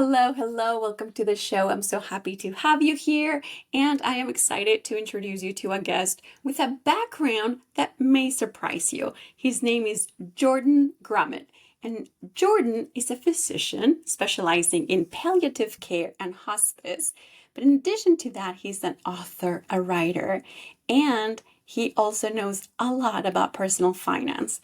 Hello, hello. Welcome to the show. I'm so happy to have you here, and I am excited to introduce you to a guest with a background that may surprise you. His name is Jordan Grumet, and Jordan is a physician specializing in palliative care and hospice. But in addition to that, he's an author, a writer, and he also knows a lot about personal finance.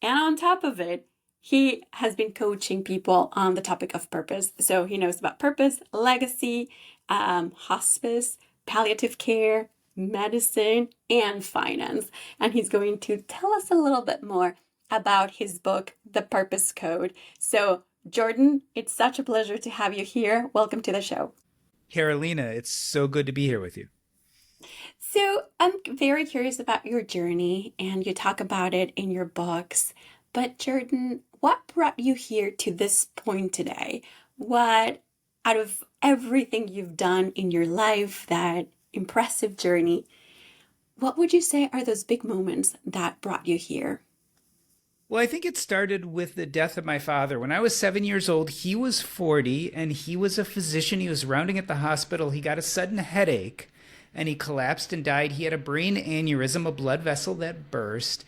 And on top of it, he has been coaching people on the topic of purpose. So he knows about purpose, legacy, hospice, palliative care, medicine, and finance. And he's going to tell us a little bit more about his book, The Purpose Code. So, Jordan, it's such a pleasure to have you here. Welcome to the show. Carolina, it's so good to be here with you. So, I'm very curious about your journey, and you talk about it in your books. But, Jordan, what brought you here to this point today? What, out of everything you've done in your life, that impressive journey, what would you say are those big moments that brought you here? Well, I think it started with the death of my father. When I was 7 years old, he was 40 and he was a physician. He was rounding at the hospital. He got a sudden headache and he collapsed and died. He had a brain aneurysm, a blood vessel that burst.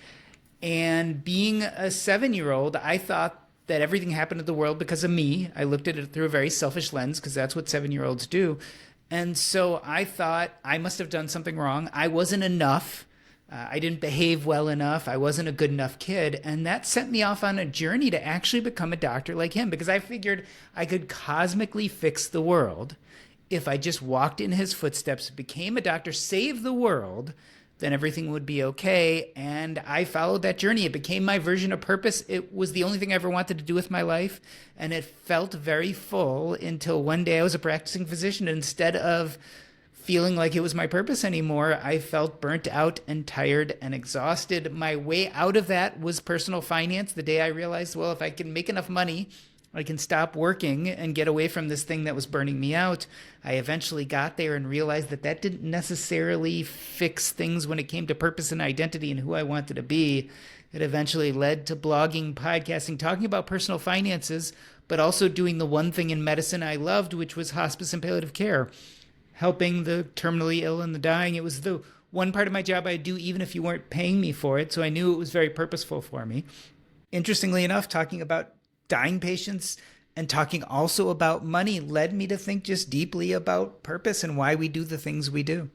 And being a 7-year-old, I thought that everything happened to the world because of me. I looked at it through a very selfish lens because that's what 7-year-olds do. And so I thought I must have done something wrong. I wasn't enough. I didn't behave well enough. I wasn't a good enough kid. And that sent me off on a journey to actually become a doctor like him because I figured I could cosmically fix the world if I just walked in his footsteps, became a doctor, saved the world, then everything would be okay. And I followed that journey. It became my version of purpose. It was the only thing I ever wanted to do with my life. And it felt very full until one day I was a practicing physician. And instead of feeling like it was my purpose anymore, I felt burnt out and tired and exhausted. My way out of that was personal finance. The day I realized, well, if I can make enough money, I can stop working and get away from this thing that was burning me out. I eventually got there and realized that that didn't necessarily fix things when it came to purpose and identity and who I wanted to be. It eventually led to blogging, podcasting, talking about personal finances, but also doing the one thing in medicine I loved, which was hospice and palliative care, helping the terminally ill and the dying. It was the one part of my job I'd do even if you weren't paying me for it. So I knew it was very purposeful for me. Interestingly enough, talking about dying patients and talking also about money led me to think just deeply about purpose and why we do the things we do.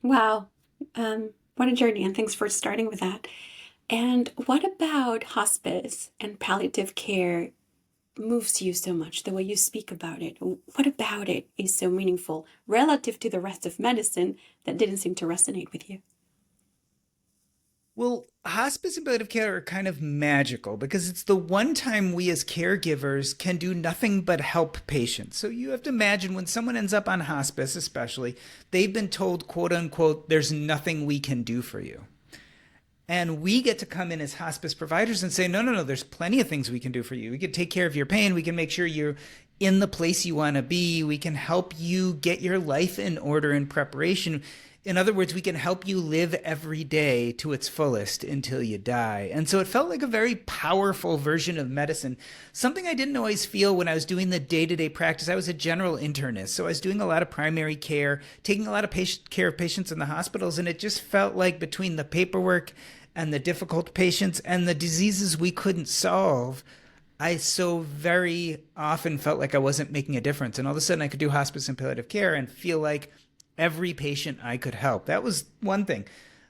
Wow. What a journey, and thanks for starting with that. And what about hospice and palliative care moves you so much, the way you speak about it? What about it is so meaningful relative to the rest of medicine that didn't seem to resonate with you? Well, hospice and palliative care are kind of magical because it's the one time we as caregivers can do nothing but help patients. So you have to imagine when someone ends up on hospice, especially, they've been told, quote unquote, there's nothing we can do for you. And we get to come in as hospice providers and say, no, no, no, there's plenty of things we can do for you. We can take care of your pain. We can make sure you're in the place you want to be. We can help you get your life in order in preparation. In other words, we can help you live every day to its fullest until you die. And so it felt like a very powerful version of medicine, something I didn't always feel when I was doing the day-to-day practice. I was a general internist, so I was doing a lot of primary care, taking a lot of care of patients in the hospitals, and it just felt like between the paperwork and the difficult patients and the diseases we couldn't solve, I so very often felt like I wasn't making a difference. And all of a sudden I could do hospice and palliative care and feel like every patient I could help. That was one thing.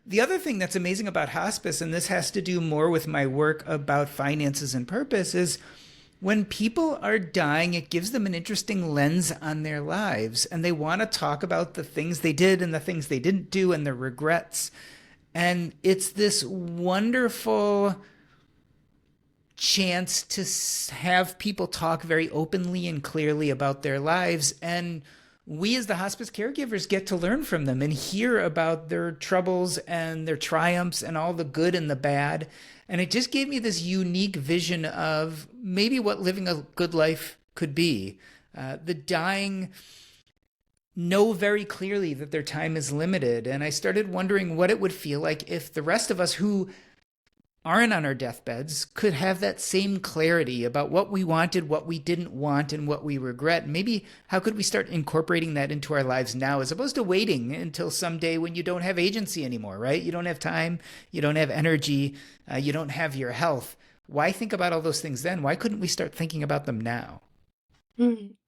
The other thing that's amazing about hospice, and this has to do more with my work about finances and purpose, is when people are dying, it gives them an interesting lens on their lives. And they want to talk about the things they did and the things they didn't do and their regrets. And it's this wonderful chance to have people talk very openly and clearly about their lives. And we as the hospice caregivers get to learn from them and hear about their troubles and their triumphs and all the good and the bad. And it just gave me this unique vision of maybe what living a good life could be. The dying know very clearly that their time is limited. And I started wondering what it would feel like if the rest of us who aren't on our deathbeds could have that same clarity about what we wanted, what we didn't want, and what we regret. Maybe how could we start incorporating that into our lives now as opposed to waiting until someday when you don't have agency anymore, right? You don't have time, you don't have energy, you don't have your health. Why think about all those things then? Why couldn't we start thinking about them now?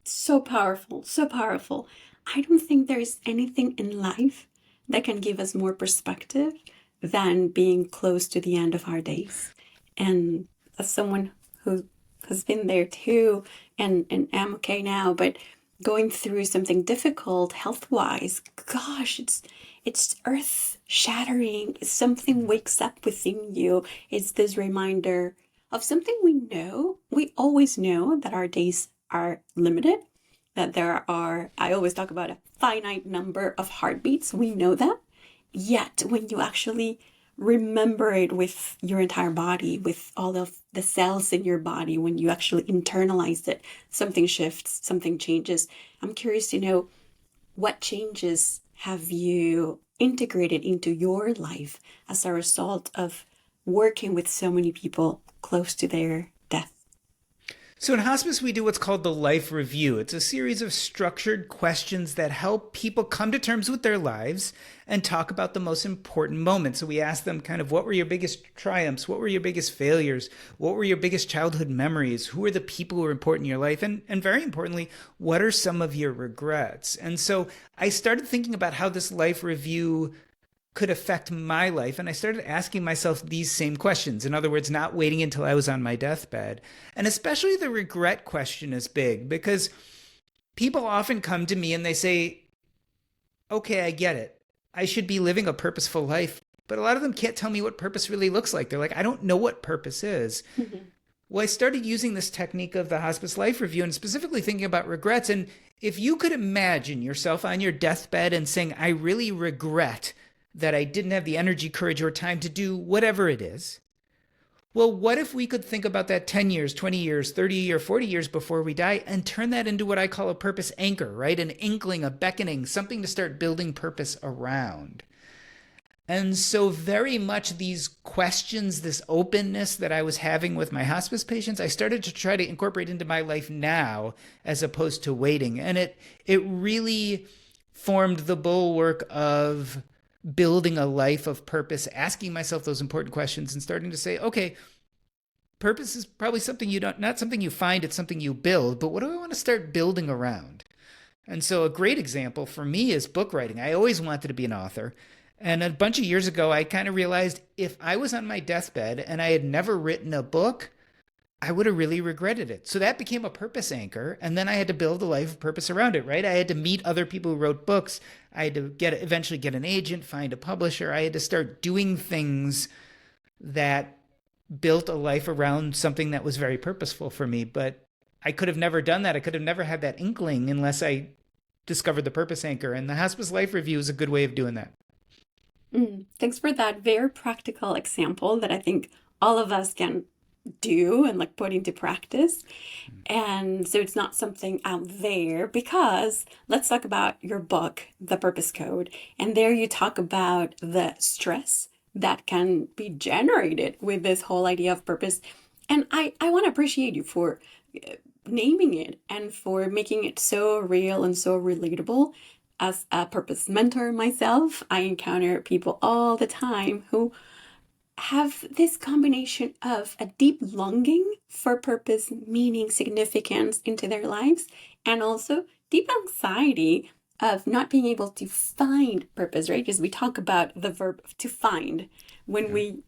So powerful, so powerful. I don't think there is anything in life that can give us more perspective than being close to the end of our days. And as someone who has been there too, and am okay now, but going through something difficult health-wise, gosh, it's earth shattering. Something wakes up within you. It's this reminder of something we know. We always know that our days are limited, that there are, I always talk about a finite number of heartbeats. We know that. Yet, when you actually remember it with your entire body, with all of the cells in your body, when you actually internalize it, something shifts, something changes. I'm curious to know, what changes have you integrated into your life as a result of working with so many people close to their death? So in hospice, we do what's called the life review. It's a series of structured questions that help people come to terms with their lives and talk about the most important moments. So we ask them kind of, what were your biggest triumphs? What were your biggest failures? What were your biggest childhood memories? Who are the people who are important in your life? And very importantly, what are some of your regrets? And so I started thinking about how this life review could affect my life. And I started asking myself these same questions. In other words, not waiting until I was on my deathbed. And especially the regret question is big because people often come to me and they say, okay, I get it. I should be living a purposeful life. But a lot of them can't tell me what purpose really looks like. They're like, I don't know what purpose is. Well, I started using this technique of the hospice life review and specifically thinking about regrets. And if you could imagine yourself on your deathbed and saying, I really regret that I didn't have the energy, courage, or time to do whatever it is. Well, what if we could think about that 10 years, 20 years, 30 or 40 years before we die and turn that into what I call a purpose anchor, right? An inkling, a beckoning, something to start building purpose around. And so very much these questions, this openness that I was having with my hospice patients, I started to try to incorporate into my life now as opposed to waiting. And it really formed the bulwark of building a life of purpose, asking myself those important questions and starting to say, okay, purpose is probably something you don't, not something you find, it's something you build, but what do I want to start building around? And so a great example for me is book writing. I always wanted to be an author. And a bunch of years ago, I kind of realized if I was on my deathbed and I had never written a book, I would have really regretted it. So that became a purpose anchor. And then I had to build a life of purpose around it, right? I had to meet other people who wrote books. I had to eventually get an agent, find a publisher. I had to start doing things that built a life around something that was very purposeful for me. But I could have never done that. I could have never had that inkling unless I discovered the purpose anchor. And the Hospice Life Review is a good way of doing that. Thanks for that very practical example that I think all of us can do and like put into practice. And so it's not something out there, because let's talk about your book, The Purpose Code. And there you talk about the stress that can be generated with this whole idea of purpose. And I want to appreciate you for naming it and for making it so real and so relatable. As a purpose mentor myself, I encounter people all the time who have this combination of a deep longing for purpose, meaning, significance into their lives, and also deep anxiety of not being able to find purpose, right? Because we talk about the verb to find when we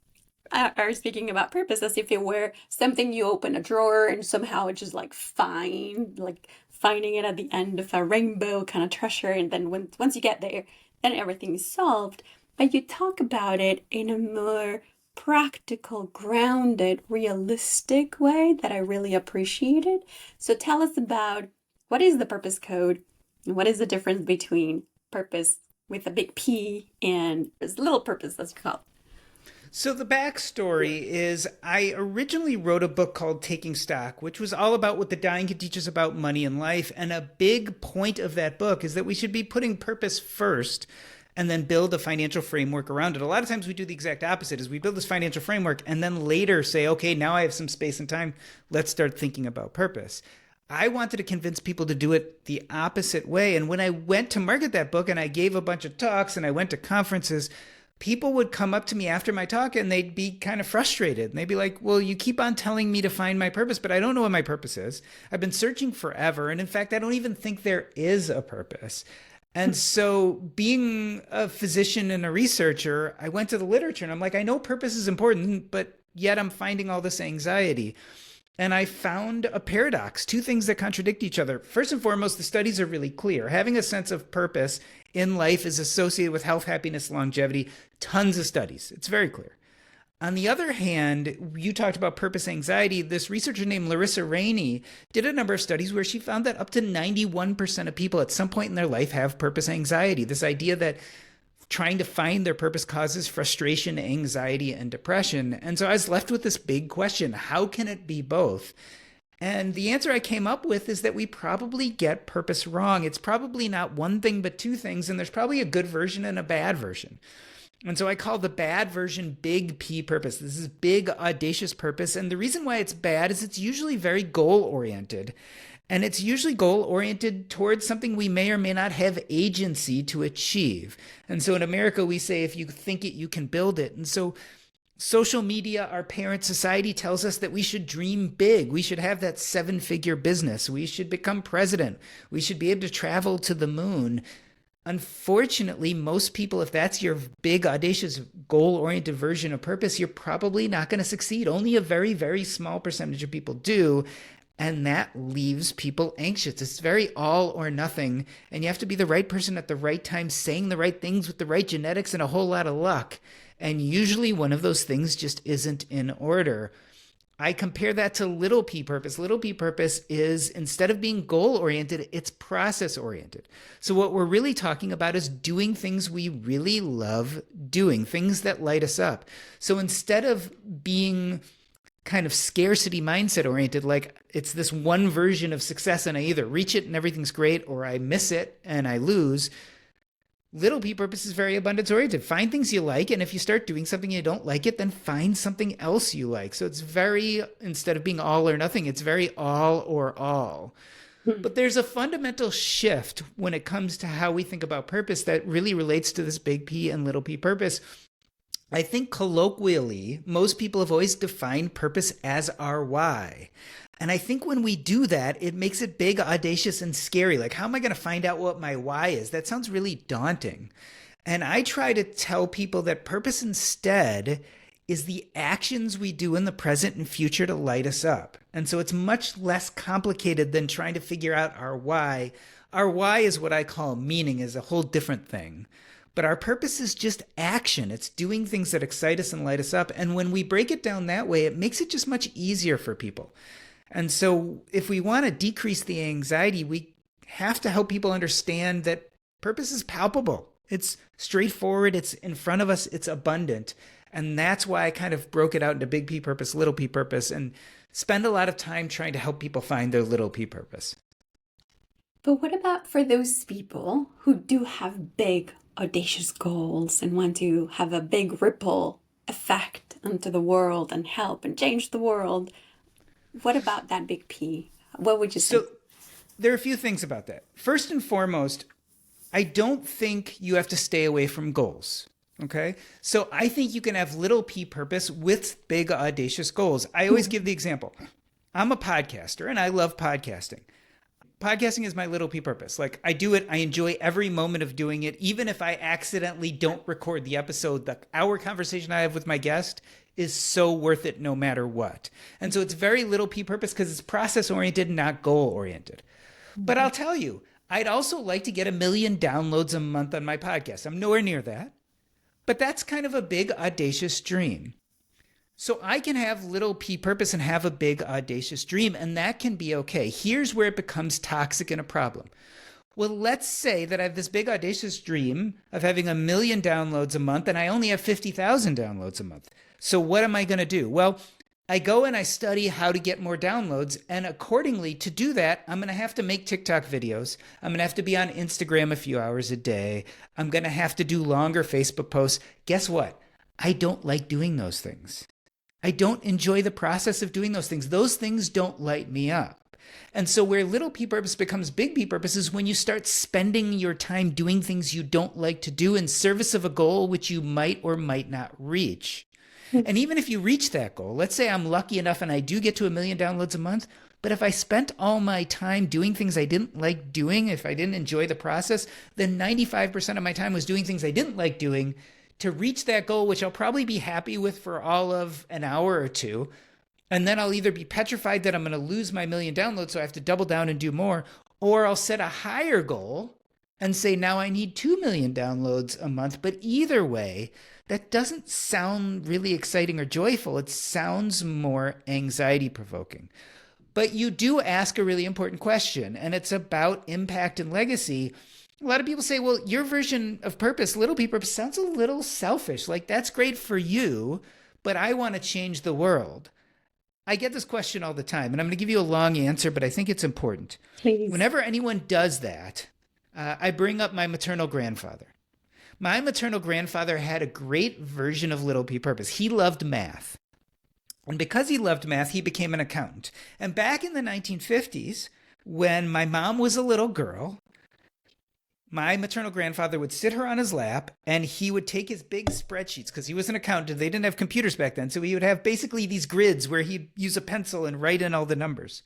are speaking about purpose as if it were something you open a drawer and somehow it just like finding it at the end of a rainbow kind of treasure, and then once you get there, then everything is solved. But you talk about it in a more practical, grounded, realistic way that I really appreciated. So tell us about, what is the purpose code and what is the difference between purpose with a big P and this little purpose that's called. So the backstory is I originally wrote a book called Taking Stock, which was all about what the dying can teach us about money and life. And a big point of that book is that we should be putting purpose first and then build a financial framework around it. A lot of times we do the exact opposite, is we build this financial framework and then later say, okay, now I have some space and time, let's start thinking about purpose. I wanted to convince people to do it the opposite way. And when I went to market that book and I gave a bunch of talks and I went to conferences, people would come up to me after my talk and they'd be kind of frustrated. And they'd be like, well, you keep on telling me to find my purpose, but I don't know what my purpose is. I've been searching forever. And in fact, I don't even think there is a purpose. And so being a physician and a researcher, I went to the literature and I'm like, I know purpose is important, but yet I'm finding all this anxiety. And I found a paradox, two things that contradict each other. First and foremost, the studies are really clear. Having a sense of purpose in life is associated with health, happiness, longevity. Tons of studies. It's very clear. On the other hand, you talked about purpose anxiety. This researcher named Larissa Rainey did a number of studies where she found that up to 91% of people at some point in their life have purpose anxiety. This idea that trying to find their purpose causes frustration, anxiety, and depression. And so I was left with this big question: how can it be both? And the answer I came up with is that we probably get purpose wrong. It's probably not one thing, but two things. And there's probably a good version and a bad version. And so I call the bad version big P purpose. This is big, audacious purpose. And the reason why it's bad is it's usually very goal-oriented. And it's usually goal-oriented towards something we may or may not have agency to achieve. And so in America, we say, if you think it, you can build it. And so social media, our parent society tells us that we should dream big. We should have that 7-figure business. We should become president. We should be able to travel to the moon. Unfortunately, most people, if that's your big, audacious, goal-oriented version of purpose, you're probably not going to succeed. Only a very, very small percentage of people do. And that leaves people anxious. It's very all or nothing. And you have to be the right person at the right time, saying the right things with the right genetics and a whole lot of luck. And usually one of those things just isn't in order. I compare that to little p purpose. Little p purpose is, instead of being goal-oriented, it's process-oriented. So what we're really talking about is doing things we really love doing, things that light us up. So instead of being kind of scarcity mindset oriented, like it's this one version of success and I either reach it and everything's great or I miss it and I lose, little p purpose is very abundance oriented. Find things you like, and if you start doing something you don't like it, then find something else you like. So it's very, instead of being all or nothing, it's very all or all. But there's a fundamental shift when it comes to how we think about purpose that really relates to this big P and little p purpose. I think colloquially, most people have always defined purpose as our why. And I think when we do that, it makes it big, audacious, and scary. Like, how am I going to find out what my why is? That sounds really daunting. And I try to tell people that purpose instead is the actions we do in the present and future to light us up. And so it's much less complicated than trying to figure out our why. Our why is what I call meaning, is a whole different thing. But our purpose is just action. It's doing things that excite us and light us up. And when we break it down that way, it makes it just much easier for people. And so if we want to decrease the anxiety, we have to help people understand that purpose is palpable. It's straightforward. It's in front of us. It's abundant. And that's why I kind of broke it out into big P purpose, little p purpose, and spend a lot of time trying to help people find their little p purpose. But what about for those people who do have big, audacious goals and want to have a big ripple effect into the world and help and change the world? What about that big P? What would you say? So there are a few things about that. First and foremost, I don't think you have to stay away from goals. Okay. So I think you can have little p purpose with big, audacious goals. I always give the example. I'm a podcaster and I love podcasting. Podcasting is my little p purpose. Like, I do it. I enjoy every moment of doing it. Even if I accidentally don't record the episode, the hour conversation I have with my guest is so worth it no matter what. And so it's very little p purpose because it's process oriented, not goal oriented. But I'll tell you, I'd also like to get 1 million downloads a month on my podcast. I'm nowhere near that. But that's kind of a big, audacious dream. So I can have little p purpose and have a big, audacious dream, and that can be okay. Here's where it becomes toxic and a problem. Well, let's say that I have this big, audacious dream of having 1 million downloads a month, and I only have 50,000 downloads a month. So what am I going to do? Well, I go and I study how to get more downloads. And accordingly, to do that, I'm going to have to make TikTok videos. I'm going to have to be on Instagram a few hours a day. I'm going to have to do longer Facebook posts. Guess what? I don't like doing those things. I don't enjoy the process of doing those things. Those things don't light me up. And so, where little p purpose becomes big p purpose is when you start spending your time doing things you don't like to do in service of a goal which you might or might not reach. And even if you reach that goal, let's say I'm lucky enough and I do get to 1 million downloads a month, but if I spent all my time doing things I didn't like doing, if I didn't enjoy the process, then 95% of my time was doing things I didn't like doing to reach that goal, which I'll probably be happy with for all of an hour or two. And then I'll either be petrified that I'm going to lose my 1 million downloads, so I have to double down and do more, or I'll set a higher goal and say, now I need 2 million downloads a month. But either way, that doesn't sound really exciting or joyful. It sounds more anxiety provoking. But you do ask a really important question, and it's about impact and legacy. A lot of people say, well, your version of purpose, little p purpose, sounds a little selfish. Like, that's great for you, but I want to change the world. I get this question all the time, and I'm going to give you a long answer, but I think it's important. Please. Whenever anyone does that, I bring up my maternal grandfather. My maternal grandfather had a great version of little p purpose. He loved math. And because he loved math, he became an accountant. And back in the 1950s, when my mom was a little girl, my maternal grandfather would sit her on his lap and he would take his big spreadsheets, because he was an accountant. They didn't have computers back then. So he would have basically these grids where he'd use a pencil and write in all the numbers.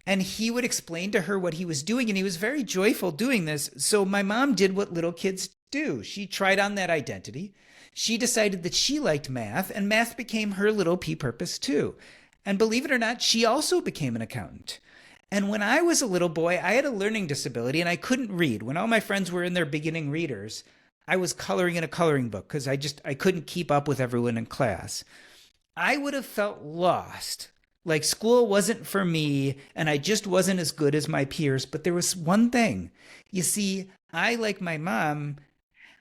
And he would explain to her what he was doing. And he was very joyful doing this. So my mom did what little kids do. She tried on that identity. She decided that she liked math, and math became her little p purpose too. And believe it or not, she also became an accountant. And when I was a little boy, I had a learning disability and I couldn't read. When all my friends were in their beginning readers, I was coloring in a coloring book because I couldn't keep up with everyone in class. I would have felt lost, like school wasn't for me and I just wasn't as good as my peers. But there was one thing. You see, I, like my mom,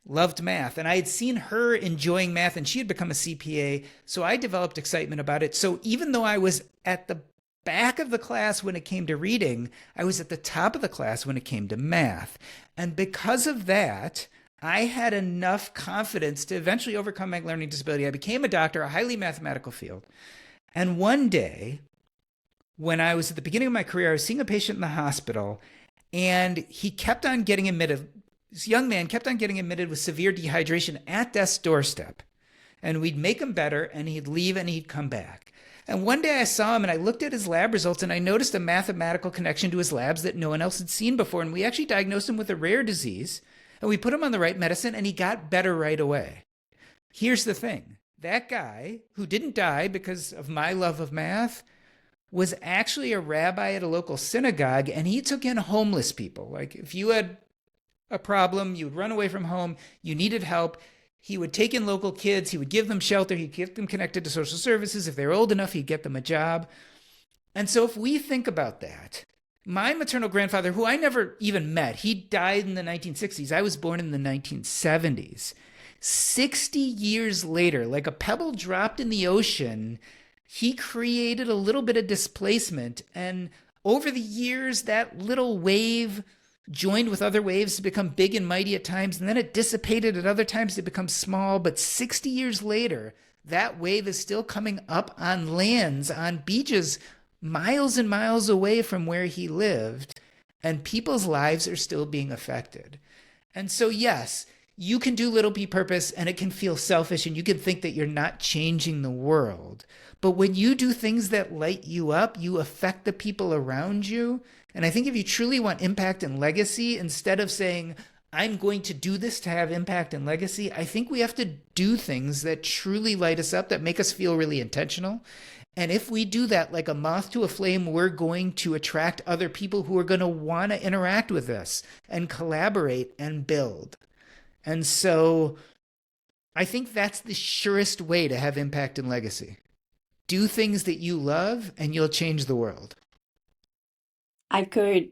loved math, and I had seen her enjoying math, and she had become a CPA, so I developed excitement about it. So even though I was at the back of the class when it came to reading, I was at the top of the class when it came to math. And because of that, I had enough confidence to eventually overcome my learning disability. I became a doctor, a highly mathematical field. And one day, when I was at the beginning of my career, I was seeing a patient in the hospital, and he kept on getting admitted. This young man kept on getting admitted with severe dehydration at death's doorstep. And we'd make him better, and he'd leave, and he'd come back. And one day I saw him, and I looked at his lab results, and I noticed a mathematical connection to his labs that no one else had seen before. And we actually diagnosed him with a rare disease, and we put him on the right medicine, and he got better right away. Here's the thing. That guy, who didn't die because of my love of math, was actually a rabbi at a local synagogue, and he took in homeless people. Like, if you had a problem, you would run away from home, you needed help, he would take in local kids, he would give them shelter, he'd get them connected to social services. If they were old enough, he'd get them a job. And so if we think about that, my maternal grandfather, who I never even met, he died in the 1960s. I was born in the 1970s. 60 years later, like a pebble dropped in the ocean, he created a little bit of displacement. And over the years, that little wave joined with other waves to become big and mighty at times, and then it dissipated at other times to become small. But 60 years later, that wave is still coming up on lands, on beaches, miles and miles away from where he lived, and people's lives are still being affected. And so, yes, you can do little p purpose, and it can feel selfish, and you can think that you're not changing the world. But when you do things that light you up, you affect the people around you. And I think if you truly want impact and legacy, instead of saying, I'm going to do this to have impact and legacy, I think we have to do things that truly light us up, that make us feel really intentional. And if we do that like a moth to a flame, we're going to attract other people who are going to want to interact with us and collaborate and build. And so I think that's the surest way to have impact and legacy. Do things that you love, and you'll change the world. I could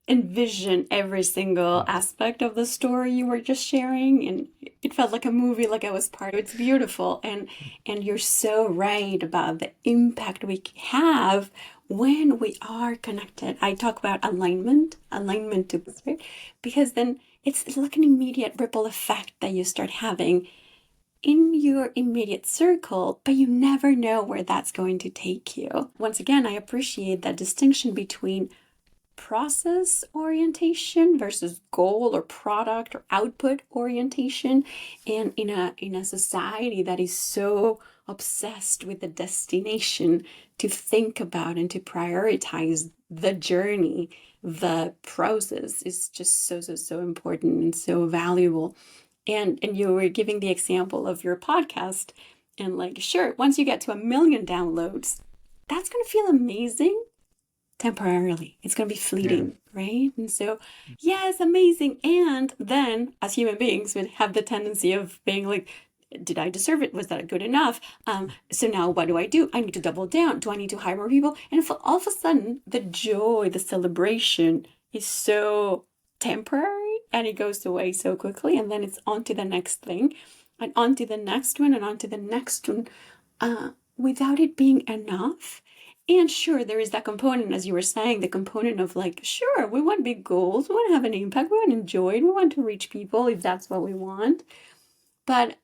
envision every single aspect of the story you were just sharing, and it felt like a movie, like I was part of it. It's beautiful, and you're so right about the impact we have when we are connected. I talk about alignment to this, right? Because then it's like an immediate ripple effect that you start having in your immediate circle, but you never know where that's going to take you. Once again, I appreciate that distinction between process orientation versus goal or product or output orientation, and in a society that is so obsessed with the destination, to think about and to prioritize the journey, the process is just so important and so valuable. And you were giving the example of your podcast, and like, sure, once you get to 1 million downloads, that's going to feel amazing temporarily. It's going to be Yeah. fleeting, right? And so, yes, amazing. And then, as human beings, we have the tendency of being like, did I deserve it? Was that good enough? So now what do? I need to double down. Do I need to hire more people? And if all of a sudden, the joy, the celebration is so temporary and it goes away so quickly. And then it's on to the next thing and on to the next one and on to the next one, without it being enough. And sure, there is that component, as you were saying, the component of like, sure, we want big goals, we want to have an impact, we want to enjoy it, we want to reach people if that's what we want. But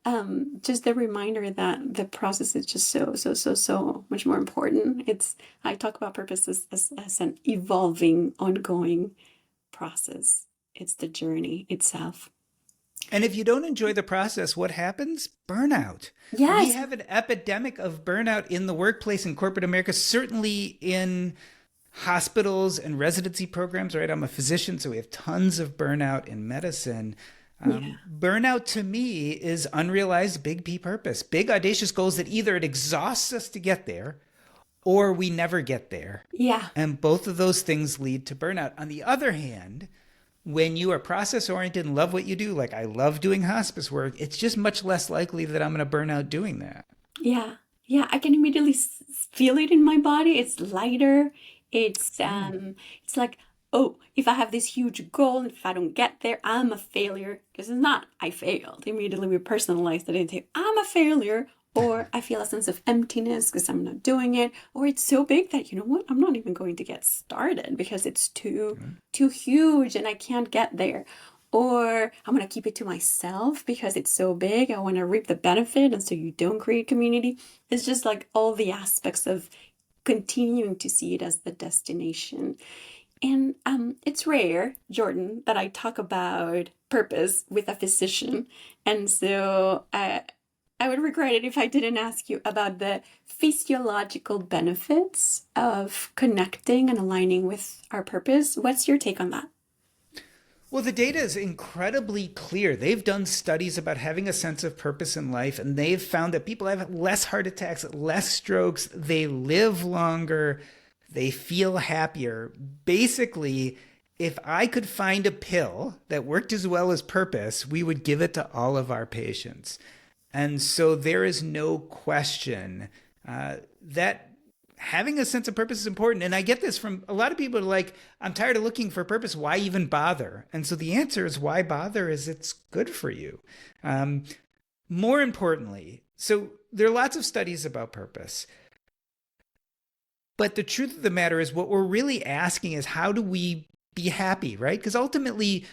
just the reminder that the process is just so much more important. I talk about purpose as an evolving, ongoing process. It's the journey itself. And if you don't enjoy the process, what happens? Burnout. We Yes. have an epidemic of burnout in the workplace in corporate America, certainly in hospitals and residency programs, right? I'm a physician, so we have tons of burnout in medicine. Yeah. Burnout to me is unrealized big P purpose, big audacious goals that either it exhausts us to get there or we never get there. Yeah. And both of those things lead to burnout. On the other hand, when you are process oriented and love what you do, like I love doing hospice work, it's just much less likely that I'm going to burn out doing that. Yeah, yeah, I can immediately feel it in my body. It's lighter. It's like, oh, if I have this huge goal, if I don't get there, I'm a failure. Because it's not I failed. Immediately we personalize it into I'm a failure, or I feel a sense of emptiness because I'm not doing it, or it's so big that you know what, I'm not even going to get started because it's too huge and I can't get there. Or I'm going to keep it to myself because it's so big. I want to reap the benefit. And so you don't create community. It's just like all the aspects of continuing to see it as the destination. And it's rare, Jordan, that I talk about purpose with a physician. And so I would regret it if I didn't ask you about the physiological benefits of connecting and aligning with our purpose. What's your take on that? Well, the data is incredibly clear. They've done studies about having a sense of purpose in life, and they've found that people have less heart attacks, less strokes, they live longer, they feel happier. Basically, if I could find a pill that worked as well as purpose, we would give it to all of our patients. And so there is no question that having a sense of purpose is important. And I get this from a lot of people who are like, I'm tired of looking for purpose. Why even bother? And so the answer is why bother is it's good for you. More importantly, so there are lots of studies about purpose. But the truth of the matter is what we're really asking is how do we be happy, right? Because ultimately,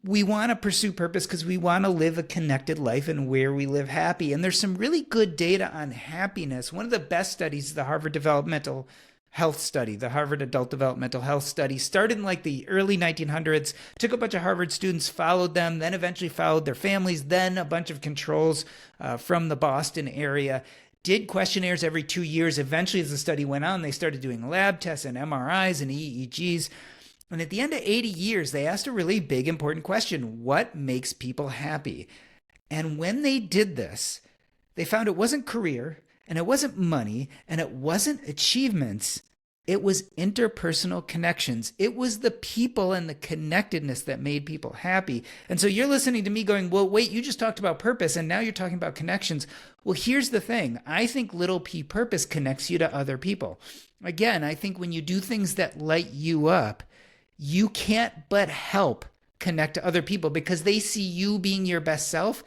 we want to pursue purpose because we want to live a connected life and where we live happy. And there's some really good data on happiness. One of the best studies is the Harvard Developmental Health Study, the Harvard Adult Developmental Health Study, started in like the early 1900s, took a bunch of Harvard students, followed them, then eventually followed their families, then a bunch of controls from the Boston area, did questionnaires every 2 years. Eventually, as the study went on, they started doing lab tests and MRIs and EEGs. And at the end of 80 years, they asked a really big, important question: what makes people happy? And when they did this, they found it wasn't career, and it wasn't money, and it wasn't achievements. It was interpersonal connections. It was the people and the connectedness that made people happy. And so you're listening to me going, well, wait, you just talked about purpose and now you're talking about connections. Well, here's the thing. I think little p purpose connects you to other people. Again, I think when you do things that light you up, you can't but help connect to other people because they see you being your best self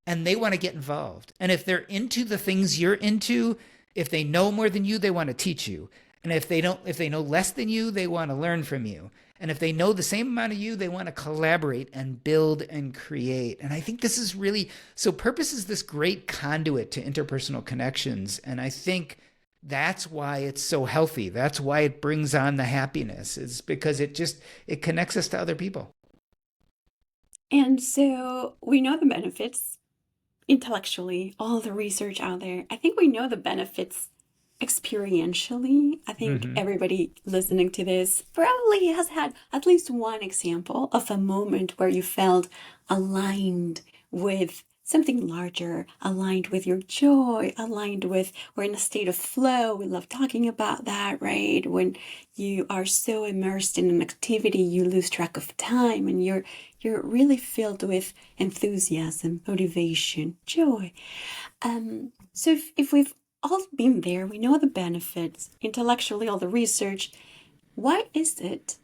and they want to get involved. And if they're into the things you're into, if they know more than you, they want to teach you. And if they know less than you, they want to learn from you. And if they know the same amount of you, they want to collaborate and build and create. And I think this is really, so purpose is this great conduit to interpersonal connections. And I think that's why it's so healthy. That's why it brings on the happiness, is because it connects us to other people. And so we know the benefits intellectually, all the research out there. I think we know the benefits experientially. I think everybody listening to this probably has had at least one example of a moment where you felt aligned with something larger, aligned with your joy, aligned with, we're in a state of flow. We love talking about that, right? When you are so immersed in an activity, you lose track of time and you're really filled with enthusiasm, motivation, joy. So if we've all been there, we know the benefits, intellectually, all the research. Why is it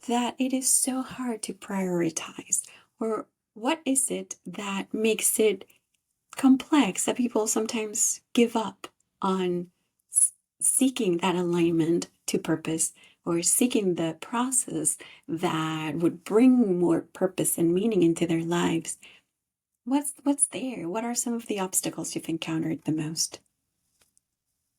that it is so hard to prioritize? Or what is it that makes it complex that people sometimes give up on seeking that alignment to purpose or seeking the process that would bring more purpose and meaning into their lives? What's there? What are some of the obstacles you've encountered the most?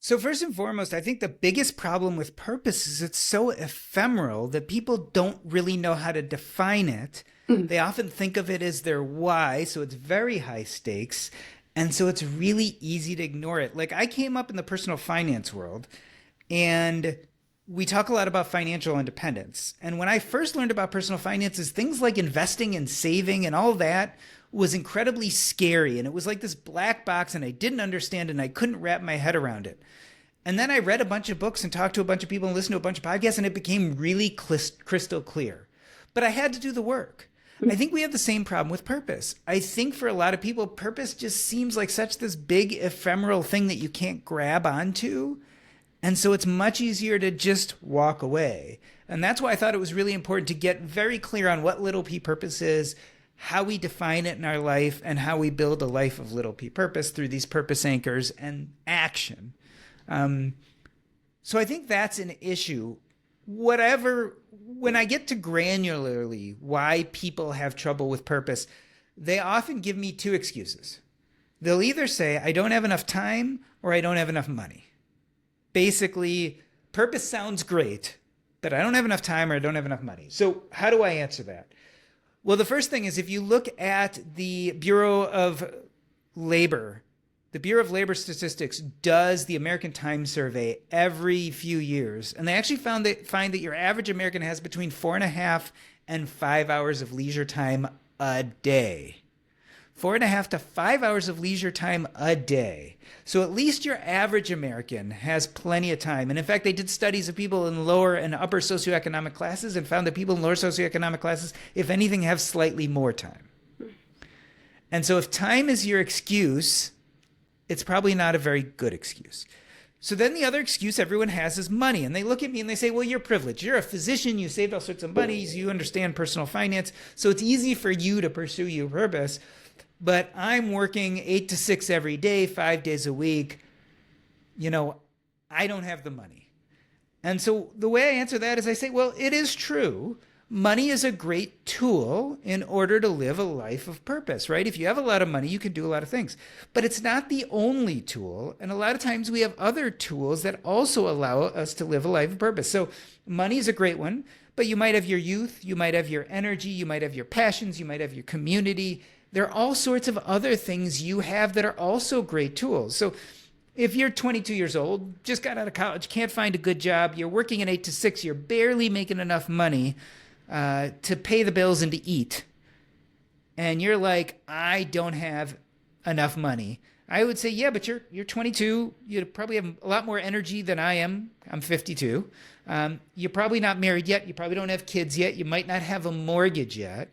So first and foremost, I think the biggest problem with purpose is it's so ephemeral that people don't really know how to define it. They often think of it as their why, so it's very high stakes. And so it's really easy to ignore it. Like I came up in the personal finance world and we talk a lot about financial independence. And when I first learned about personal finances, things like investing and saving and all that was incredibly scary. And it was like this black box and I didn't understand and I couldn't wrap my head around it. And then I read a bunch of books and talked to a bunch of people and listened to a bunch of podcasts and it became really crystal clear. But I had to do the work. I think we have the same problem with purpose. I think for a lot of people, purpose just seems like such this big ephemeral thing that you can't grab onto. And so it's much easier to just walk away. And that's why I thought it was really important to get very clear on what little p purpose is, how we define it in our life, and how we build a life of little p purpose through these purpose anchors and action. So I think that's an issue. When I get to granularly why people have trouble with purpose, they often give me two excuses. They'll either say, I don't have enough time or I don't have enough money. Basically, purpose sounds great, but I don't have enough time or I don't have enough money. So how do I answer that? Well, the first thing is if you look at the Bureau of Labor, the Bureau of Labor Statistics does the American Time Survey every few years. And they actually find that your average American has between 4.5 and 5 hours of leisure time a day. 4.5 to 5 hours of leisure time a day. So at least your average American has plenty of time. And in fact, they did studies of people in lower and upper socioeconomic classes and found that people in lower socioeconomic classes, if anything, have slightly more time. And so if time is your excuse, it's probably not a very good excuse. So then the other excuse everyone has is money. And they look at me and they say, well, you're privileged. You're a physician. You saved all sorts of money. You understand personal finance. So it's easy for you to pursue your purpose. But I'm working 8 to 6 every day, 5 days a week. I don't have the money. And so the way I answer that is I say, well, it is true. Money is a great tool in order to live a life of purpose, right? If you have a lot of money, you can do a lot of things. But it's not the only tool. And a lot of times we have other tools that also allow us to live a life of purpose. So money is a great one, but you might have your youth, you might have your energy, you might have your passions, you might have your community. There are all sorts of other things you have that are also great tools. So if you're 22 years old, just got out of college, can't find a good job, you're working at 8 to 6, you're barely making enough money to pay the bills and to eat. And you're like, I don't have enough money. I would say, yeah, but you're 22. You probably have a lot more energy than I am. I'm 52. You're probably not married yet. You probably don't have kids yet. You might not have a mortgage yet.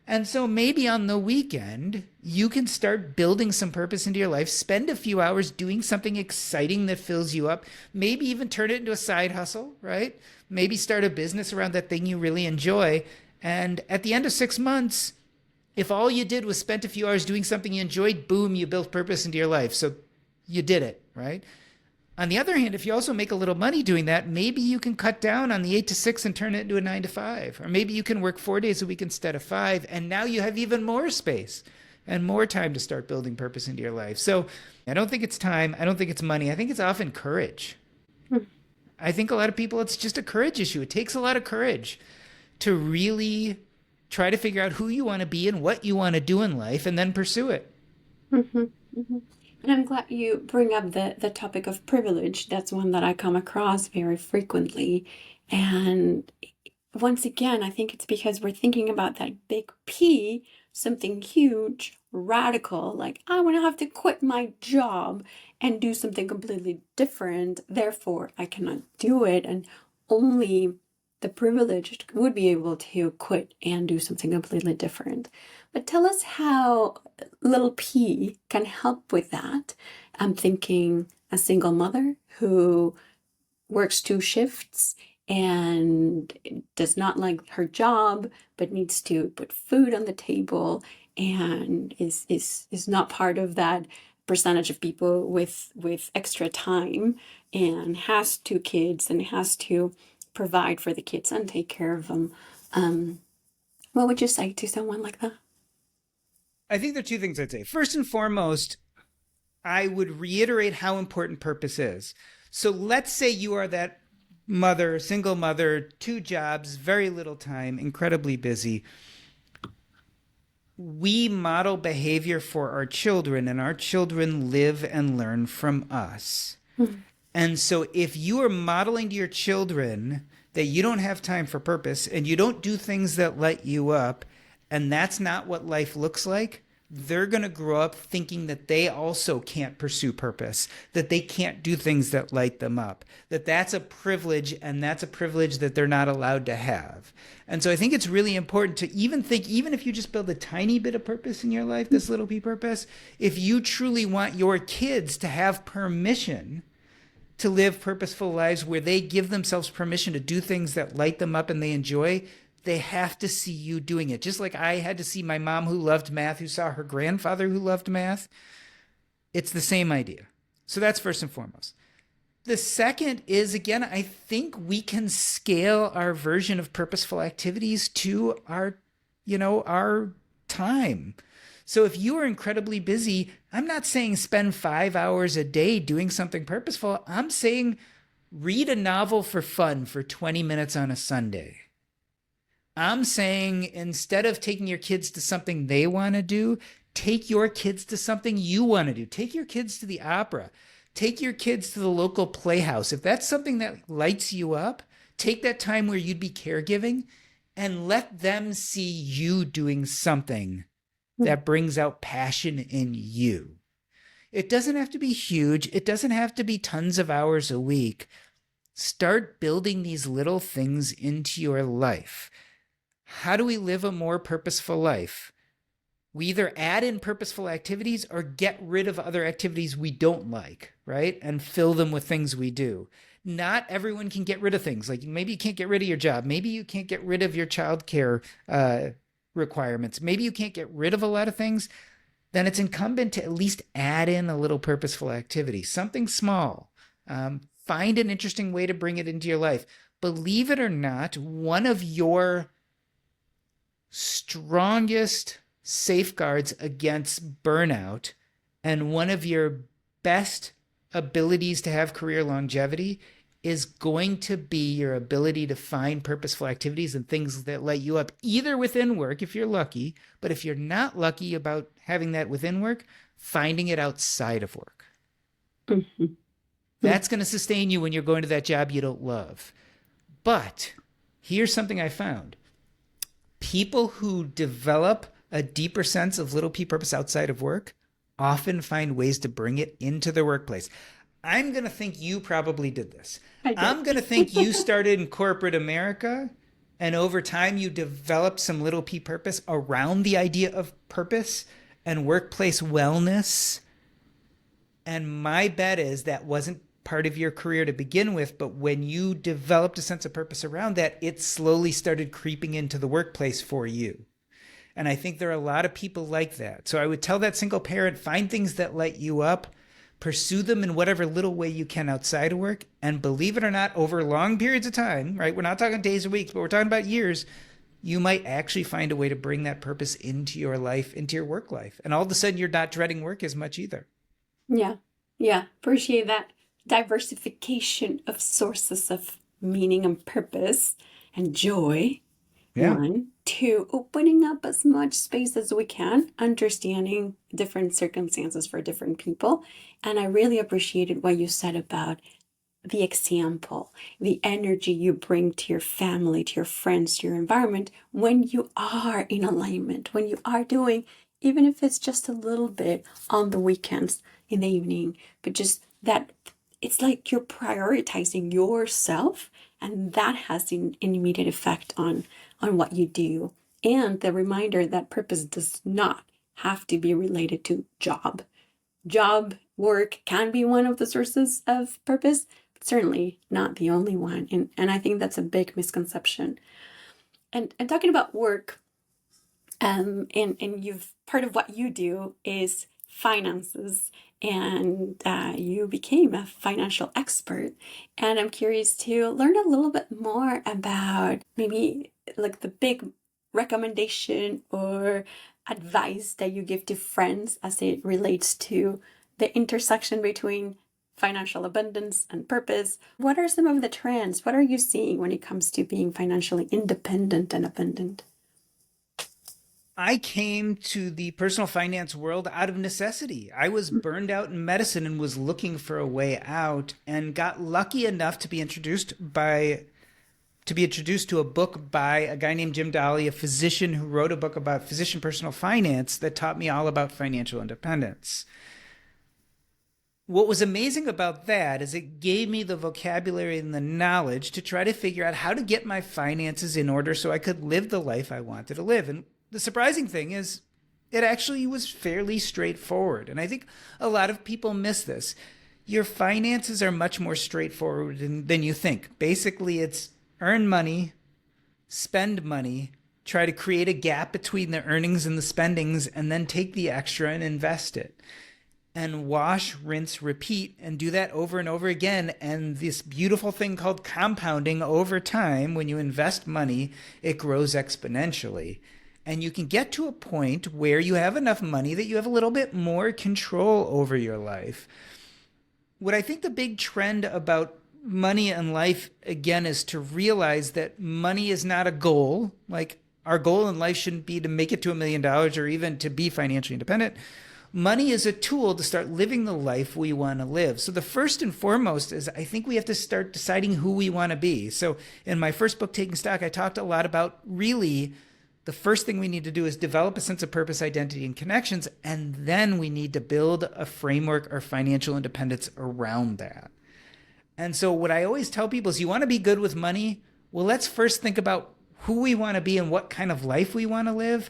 And so maybe on the weekend, you can start building some purpose into your life. Spend a few hours doing something exciting that fills you up. Maybe even turn it into a side hustle, right? Maybe start a business around that thing you really enjoy. And at the end of 6 months, if all you did was spent a few hours doing something you enjoyed, boom, you built purpose into your life. So you did it, right? On the other hand, if you also make a little money doing that, maybe you can cut down on the 8 to 6 and turn it into a 9 to 5. Or maybe you can work 4 days a week instead of 5. And now you have even more space and more time to start building purpose into your life. So I don't think it's time. I don't think it's money. I think it's often courage. I think a lot of people, it's just a courage issue. It takes a lot of courage to really try to figure out who you want to be and what you want to do in life and then pursue it. Hmm. Hmm. And I'm glad you bring up the topic of privilege. That's one that I come across very frequently. And once again, I think it's because we're thinking about that big P, something huge, radical, like I want to have to quit my job and do something completely different. Therefore, I cannot do it. And only the privileged would be able to quit and do something completely different. But tell us how little p can help with that. I'm thinking a single mother who works 2 shifts and does not like her job but needs to put food on the table and is not part of that percentage of people with extra time and has 2 kids and has to provide for the kids and take care of them. um, what would you say to someone like that? I think there are two things I'd say. First and foremost, I would reiterate how important purpose is. So let's say you are that mother, single mother, 2 jobs, very little time, incredibly busy. We model behavior for our children, and our children live and learn from us. Mm. And so if you are modeling to your children that you don't have time for purpose and you don't do things that light you up, and that's not what life looks like, they're going to grow up thinking that they also can't pursue purpose, that they can't do things that light them up, that that's a privilege, and that's a privilege that they're not allowed to have. And so I think it's really important to even think, even if you just build a tiny bit of purpose in your life, this little p purpose, if you truly want your kids to have permission to live purposeful lives where they give themselves permission to do things that light them up and they enjoy, they have to see you doing it. Just like I had to see my mom who loved math, who saw her grandfather who loved math. It's the same idea. So that's first and foremost. The second is, again, I think we can scale our version of purposeful activities to our time. So if you are incredibly busy, I'm not saying spend 5 hours a day doing something purposeful. I'm saying read a novel for fun for 20 minutes on a Sunday. I'm saying instead of taking your kids to something they want to do, take your kids to something you want to do. Take your kids to the opera. Take your kids to the local playhouse. If that's something that lights you up, take that time where you'd be caregiving and let them see you doing something that brings out passion in you. It doesn't have to be huge. It doesn't have to be tons of hours a week. Start building these little things into your life. How do we live a more purposeful life? We either add in purposeful activities or get rid of other activities we don't like, right? And fill them with things we do. Not everyone can get rid of things. Like maybe you can't get rid of your job. Maybe you can't get rid of your childcare requirements. Maybe you can't get rid of a lot of things. Then it's incumbent to at least add in a little purposeful activity, something small. Find an interesting way to bring it into your life. Believe it or not, one of your strongest safeguards against burnout and one of your best abilities to have career longevity is going to be your ability to find purposeful activities and things that light you up, either within work if you're lucky, but if you're not lucky about having that within work, finding it outside of work. Mm-hmm. That's going to sustain you when you're going to that job you don't love. But here's something I found. People who develop a deeper sense of little p purpose outside of work often find ways to bring it into the workplace. I'm going to think you probably did this. I did. I'm going to think you started in corporate America, and over time you developed some little p purpose around the idea of purpose and workplace wellness. And my bet is that wasn't part of your career to begin with, but when you developed a sense of purpose around that, it slowly started creeping into the workplace for you. And I think there are a lot of people like that. So I would tell that single parent, find things that light you up, pursue them in whatever little way you can outside of work. And believe it or not, over long periods of time, right? We're not talking days or weeks, but we're talking about years. You might actually find a way to bring that purpose into your life, into your work life. And all of a sudden, you're not dreading work as much either. Yeah. Yeah. Appreciate that diversification of sources of meaning and purpose and joy. Yeah. One, two, opening up as much space as we can, understanding different circumstances for different people. And I really appreciated what you said about the example, the energy you bring to your family, to your friends, to your environment when you are in alignment, when you are doing, even if it's just a little bit on the weekends in the evening, but just that it's like you're prioritizing yourself, and that has an immediate effect on what you do. And the reminder that purpose does not have to be related to job. Job work can be one of the sources of purpose, but certainly not the only one. And I think that's a big misconception. And talking about work, and you've part of what you do is finances, and you became a financial expert. And I'm curious to learn a little bit more about maybe like the big recommendation or advice that you give to friends as it relates to the intersection between financial abundance and purpose. What are some of the trends? What are you seeing when it comes to being financially independent and abundant? I came to the personal finance world out of necessity. I was burned out in medicine and was looking for a way out, and got lucky enough to be introduced to a book by a guy named Jim Daly, a physician who wrote a book about physician personal finance that taught me all about financial independence. What was amazing about that is it gave me the vocabulary and the knowledge to try to figure out how to get my finances in order so I could live the life I wanted to live. And the surprising thing is it actually was fairly straightforward. And I think a lot of people miss this. Your finances are much more straightforward than you think. Basically, it's earn money, spend money, try to create a gap between the earnings and the spendings, and then take the extra and invest it. And wash, rinse, repeat, and do that over and over again. And this beautiful thing called compounding over time, when you invest money, it grows exponentially. And you can get to a point where you have enough money that you have a little bit more control over your life. What I think the big trend about money and life, again, is to realize that money is not a goal. Like, our goal in life shouldn't be to make it to $1 million or even to be financially independent. Money is a tool to start living the life we want to live. So the first and foremost is I think we have to start deciding who we want to be. So in my first book, Taking Stock, I talked a lot about really the first thing we need to do is develop a sense of purpose, identity, and connections. And then we need to build a framework or financial independence around that. And so what I always tell people is you want to be good with money? Well, let's first think about who we want to be and what kind of life we want to live.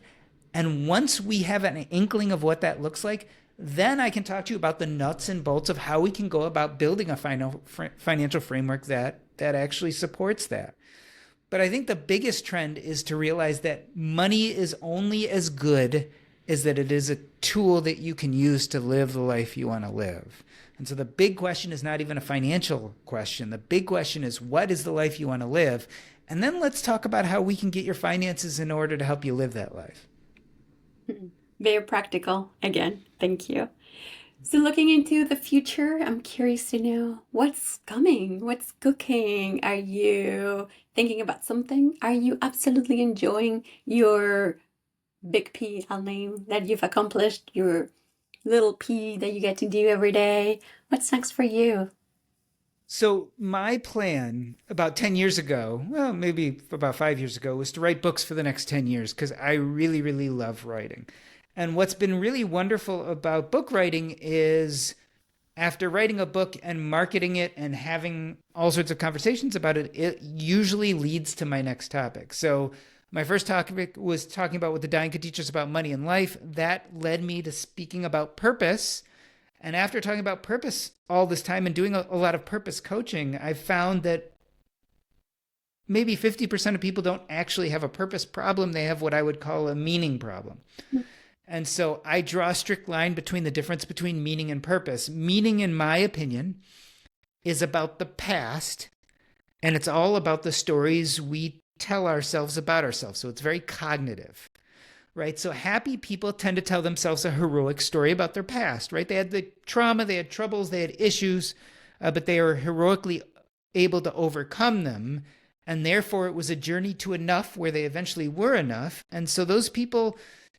And once we have an inkling of what that looks like, then I can talk to you about the nuts and bolts of how we can go about building a financial framework that actually supports that. But I think the biggest trend is to realize that money is only as good as that it is a tool that you can use to live the life you want to live. And so the big question is not even a financial question. The big question is, what is the life you want to live? And then let's talk about how we can get your finances in order to help you live that life. Very practical. Again, thank you. So looking into the future, I'm curious to know what's coming, what's cooking. Are you thinking about something? Are you absolutely enjoying your big P, I'll name, that you've accomplished, your little P that you get to do every day? What's next for you? So my plan about 10 years ago, well, maybe about 5 years ago, was to write books for the next 10 years because I really, really love writing. And what's been really wonderful about book writing is after writing a book and marketing it and having all sorts of conversations about it, it usually leads to my next topic. So my first topic was talking about what the dying could teach us about money and life. That led me to speaking about purpose. And after talking about purpose all this time and doing a lot of purpose coaching, I found that maybe 50% of people don't actually have a purpose problem. They have what I would call a meaning problem. And so I draw a strict line between the difference between meaning and purpose. Meaning, in my opinion, is about the past, and it's all about the stories we tell ourselves about ourselves. So it's very cognitive, right? So happy people tend to tell themselves a heroic story about their past, right? They had the trauma, they had troubles, they had issues, but they were heroically able to overcome them. And therefore, it was a journey to enough where they eventually were enough. And so those people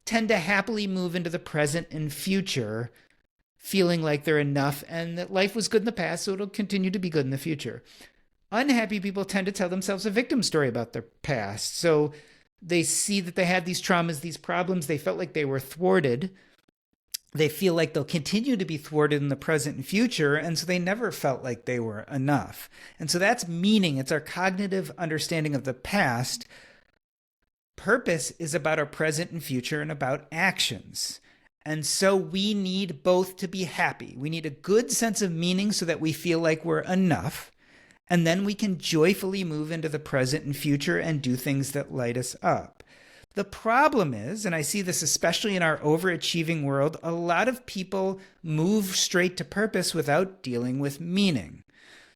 tend to happily move into the present and future, feeling like they're enough and that life was good in the past, so it'll continue to be good in the future. Unhappy people tend to tell themselves a victim story about their past. So they see that they had these traumas, these problems, they felt like they were thwarted. They feel like they'll continue to be thwarted in the present and future, and so they never felt like they were enough. And so that's meaning. It's our cognitive understanding of the past. Purpose is about our present and future and about actions. And so we need both to be happy. We need a good sense of meaning so that we feel like we're enough. And then we can joyfully move into the present and future and do things that light us up. The problem is, and I see this especially in our overachieving world, a lot of people move straight to purpose without dealing with meaning.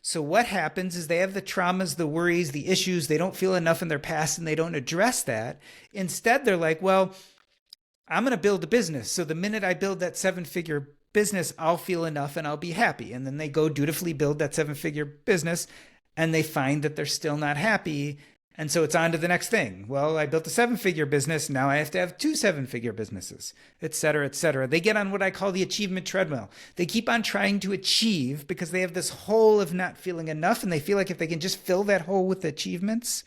So what happens is they have the traumas, the worries, the issues. They don't feel enough in their past and they don't address that. Instead, they're like, well, I'm going to build a business. So the minute I build that 7-figure business, I'll feel enough and I'll be happy. And then they go dutifully build that 7-figure business and they find that they're still not happy. And so it's on to the next thing. Well, I built a 7-figure business. Now I have to have 2 7-figure businesses, et cetera, et cetera. They get on what I call the achievement treadmill. They keep on trying to achieve because they have this hole of not feeling enough. And they feel like if they can just fill that hole with achievements,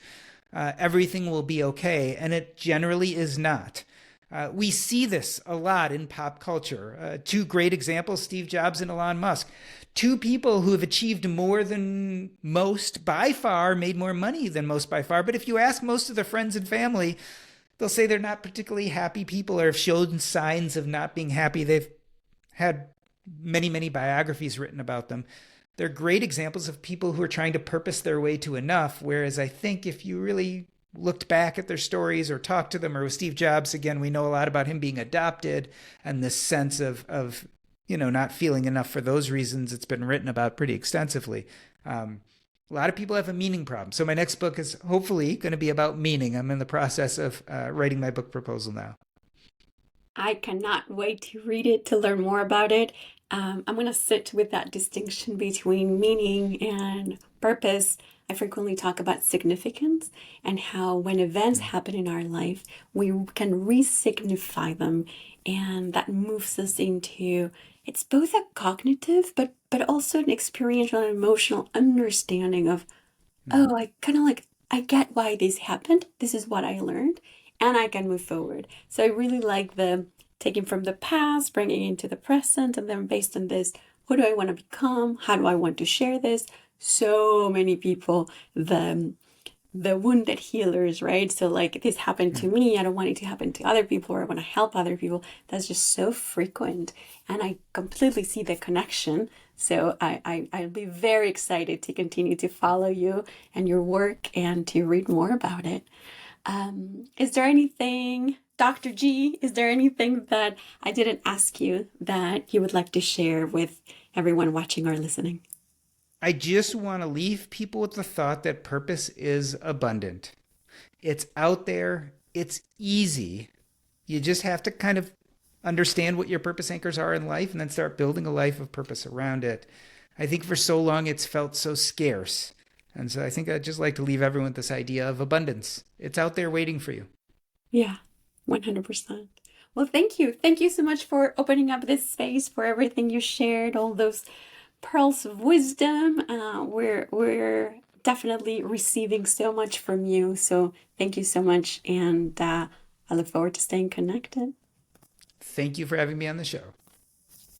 everything will be okay. And it generally is not. We see this a lot in pop culture. 2 great examples, Steve Jobs and Elon Musk. 2 people who have achieved more than most by far, made more money than most by far. But if you ask most of their friends and family, they'll say they're not particularly happy people or have shown signs of not being happy. They've had many, many biographies written about them. They're great examples of people who are trying to purpose their way to enough. Whereas I think if you really looked back at their stories or talked to them, or with Steve Jobs, again, we know a lot about him being adopted and this sense of not feeling enough for those reasons. It's been written about pretty extensively. A lot of people have a meaning problem. So my next book is hopefully going to be about meaning. I'm in the process of writing my book proposal now. I cannot wait to read it, to learn more about it. I'm going to sit with that distinction between meaning and purpose. I frequently talk about significance and how when events happen in our life, we can re-signify them. And that moves us into, it's both a cognitive, but also an experiential and emotional understanding of, Mm-hmm. oh, I kind of like, I get why this happened. This is what I learned, and I can move forward. So I really like the taking from the past, bringing it into the present, and then based on this, who do I want to become? How do I want to share this? So many people, the wounded healers, right? So like this happened to me, I don't want it to happen to other people, or I want to help other people. That's just so frequent, and I completely see the connection. So I'll be very excited to continue to follow you and your work and to read more about it. Is there anything, Dr. G, is there anything that I didn't ask you that you would like to share with everyone watching or listening? I just want to leave people with the thought that purpose is abundant. It's out there. It's easy. You just have to kind of understand what your purpose anchors are in life and then start building a life of purpose around it. I think for so long it's felt so scarce. And so I think I'd just like to leave everyone with this idea of abundance. It's out there waiting for you. Yeah, 100%. Well, thank you. Thank you so much for opening up this space, for everything you shared, all those pearls of wisdom. We're definitely receiving so much from you. So thank you so much. And I look forward to staying connected. Thank you for having me on the show.